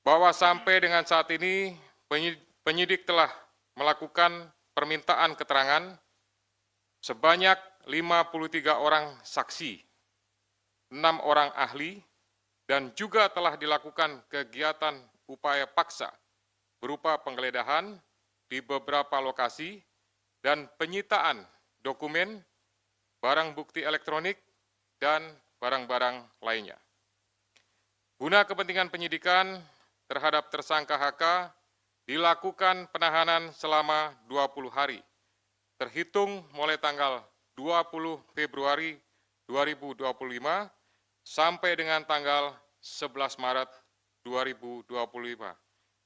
bahwa sampai dengan saat ini penyidik telah melakukan permintaan keterangan sebanyak 53 orang saksi, 6 orang ahli, dan juga telah dilakukan kegiatan upaya paksa berupa penggeledahan di beberapa lokasi dan penyitaan dokumen, barang bukti elektronik, dan barang-barang lainnya. Guna kepentingan penyidikan terhadap tersangka HK, dilakukan penahanan selama 20 hari, terhitung mulai tanggal 20 Februari 2025 sampai dengan tanggal 11 Maret 2025.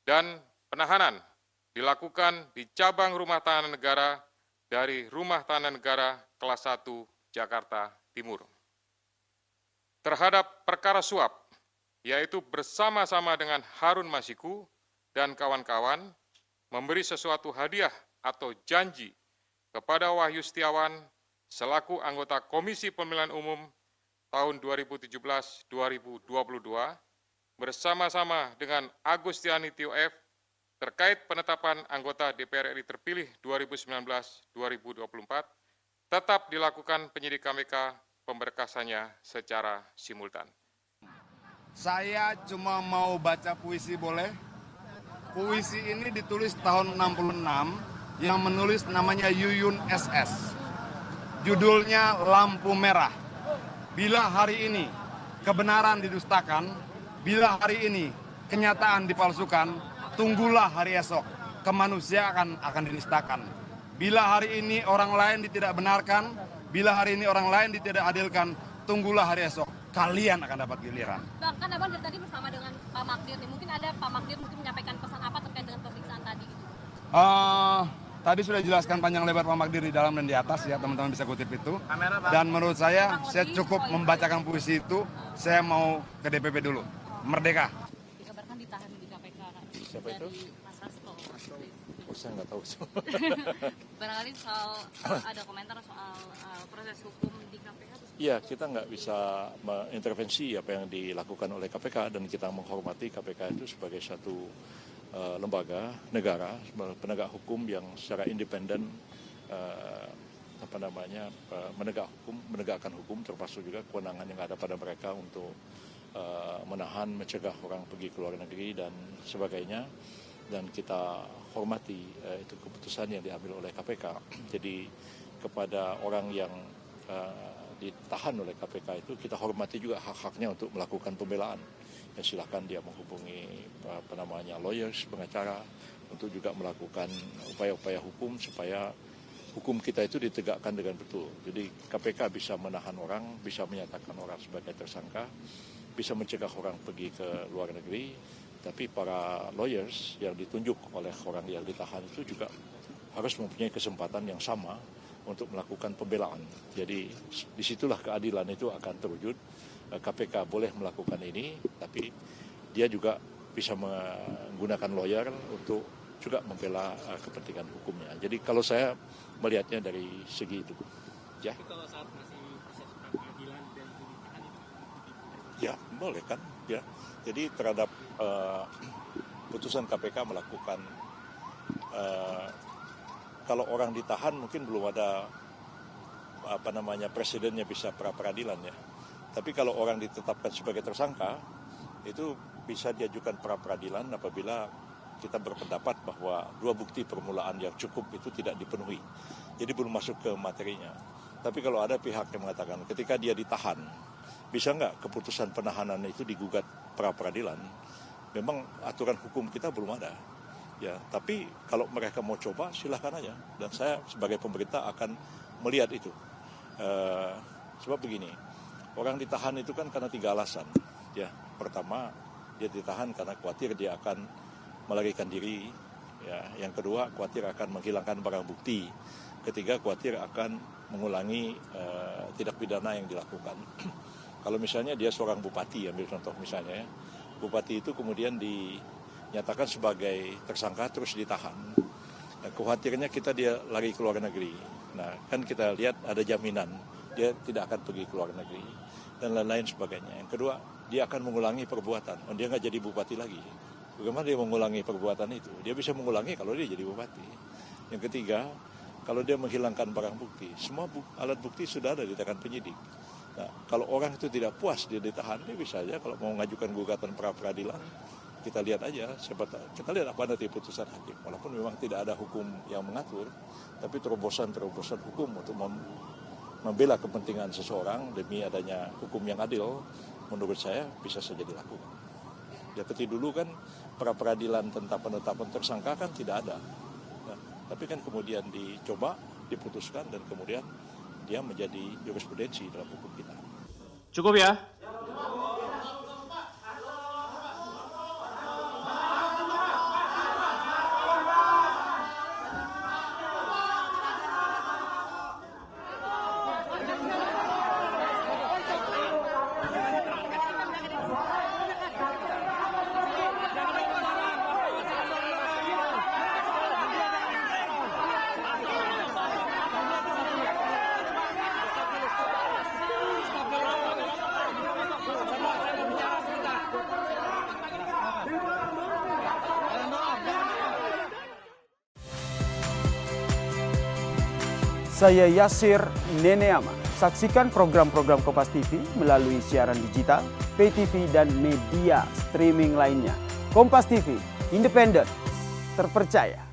Dan penahanan dilakukan di cabang rumah tahanan negara dari Rumah Tahanan Negara kelas 1 Jakarta Timur. Terhadap perkara suap, yaitu bersama-sama dengan Harun Masiku dan kawan-kawan memberi sesuatu hadiah atau janji kepada Wahyu Setiawan selaku anggota Komisi Pemilihan Umum tahun 2017-2022 bersama-sama dengan Agustiani Tio F terkait penetapan anggota DPR RI terpilih 2019-2024 tetap dilakukan penyidik KPK pemberkasannya secara simultan. Saya cuma mau baca puisi boleh? Puisi ini ditulis tahun 66 yang menulis namanya Yuyun SS. Judulnya Lampu Merah. Bila hari ini kebenaran didustakan, bila hari ini kenyataan dipalsukan, tunggulah hari esok, kemanusiaan akan dinistakan. Bila hari ini orang lain tidak benarkan, bila hari ini orang lain tidak adilkan, tunggulah hari esok, kalian akan dapat giliran. Bang, kan Abang dari tadi bersama dengan Pak Magdir nih, mungkin ada Pak Magdir mungkin menyampaikan pesan apa terkait dengan pemeriksaan tadi? Tadi sudah dijelaskan panjang lebar Pak Magdir di dalam dan di atas ya, teman-teman bisa kutip itu. Dan menurut saya cukup membacakan puisi itu, saya mau ke DPP dulu. Merdeka. Dikabarkan ditahan di KPK. Siapa itu? Mas Hasto. Oh, saya nggak tahu. Barangkali soal ada komentar soal proses hukum di KPK? Iya, kita nggak bisa mengintervensi apa yang dilakukan oleh KPK dan kita menghormati KPK itu sebagai satu lembaga negara, penegak hukum yang secara independen menegakkan hukum, termasuk juga kewenangan yang ada pada mereka untuk menahan, mencegah orang pergi ke luar negeri dan sebagainya. Dan kita hormati itu keputusan yang diambil oleh KPK. Jadi kepada orang yang ditahan oleh KPK itu kita hormati juga hak-haknya untuk melakukan pembelaan. Ya, silahkan dia menghubungi lawyers, pengacara untuk juga melakukan upaya-upaya hukum supaya hukum kita itu ditegakkan dengan betul. Jadi KPK bisa menahan orang, bisa menyatakan orang sebagai tersangka, bisa mencegah orang pergi ke luar negeri, tapi para lawyers yang ditunjuk oleh orang yang ditahan itu juga harus mempunyai kesempatan yang sama untuk melakukan pembelaan. Jadi disitulah keadilan itu akan terwujud. KPK boleh melakukan ini, tapi dia juga bisa menggunakan lawyer untuk juga membela kepentingan hukumnya. Jadi kalau saya melihatnya dari segi itu. Ya. Kalau saat masih proses peradilan dan ditahan itu? Ya, boleh kan. Ya. Jadi terhadap putusan KPK melakukan kalau orang ditahan mungkin belum ada presidennya bisa pra-peradilan ya. Tapi kalau orang ditetapkan sebagai tersangka itu bisa diajukan pra-peradilan apabila kita berpendapat bahwa dua bukti permulaan yang cukup itu tidak dipenuhi. Jadi belum masuk ke materinya. Tapi kalau ada pihak yang mengatakan ketika dia ditahan, bisa nggak keputusan penahanan itu digugat pra-peradilan? Memang aturan hukum kita belum ada. Ya, tapi kalau mereka mau coba silahkan aja. Dan saya sebagai pemerintah akan melihat itu. Sebab begini, orang ditahan itu kan karena 3 alasan. Ya, pertama dia ditahan karena khawatir dia akan melarikan diri. Ya, yang kedua khawatir akan menghilangkan barang bukti. Ketiga khawatir akan mengulangi tindak pidana yang dilakukan. Kalau misalnya dia seorang bupati, ambil contoh misalnya ya, bupati itu kemudian dinyatakan sebagai tersangka terus ditahan. Nah, khawatirnya dia lari ke luar negeri. Nah, kan kita lihat ada jaminan dia tidak akan pergi ke luar negeri dan lain-lain sebagainya. Yang kedua, dia akan mengulangi perbuatan. Dia nggak jadi bupati lagi. Bagaimana dia mengulangi perbuatan itu? Dia bisa mengulangi kalau dia jadi bupati. Yang ketiga, kalau dia menghilangkan barang bukti, semua alat bukti sudah ada di tangan penyidik. Nah, kalau orang itu tidak puas dia ditahan, dia bisa aja kalau mau mengajukan gugatan pra peradilan, kita lihat aja, kita lihat apa nanti putusan hakim. Walaupun memang tidak ada hukum yang mengatur, tapi terobosan hukum untuk membela kepentingan seseorang demi adanya hukum yang adil, menurut saya bisa saja dilakukan. Seperti dulu kan pra peradilan tentang penetapan tersangka kan tidak ada. Nah, tapi kan kemudian dicoba, diputuskan, dan kemudian dia menjadi jurisprudensi dalam hukum kita. Cukup ya? Saya Yasir Neneama. Saksikan program-program Kompas TV melalui siaran digital, pay TV, dan media streaming lainnya. Kompas TV, independen, terpercaya.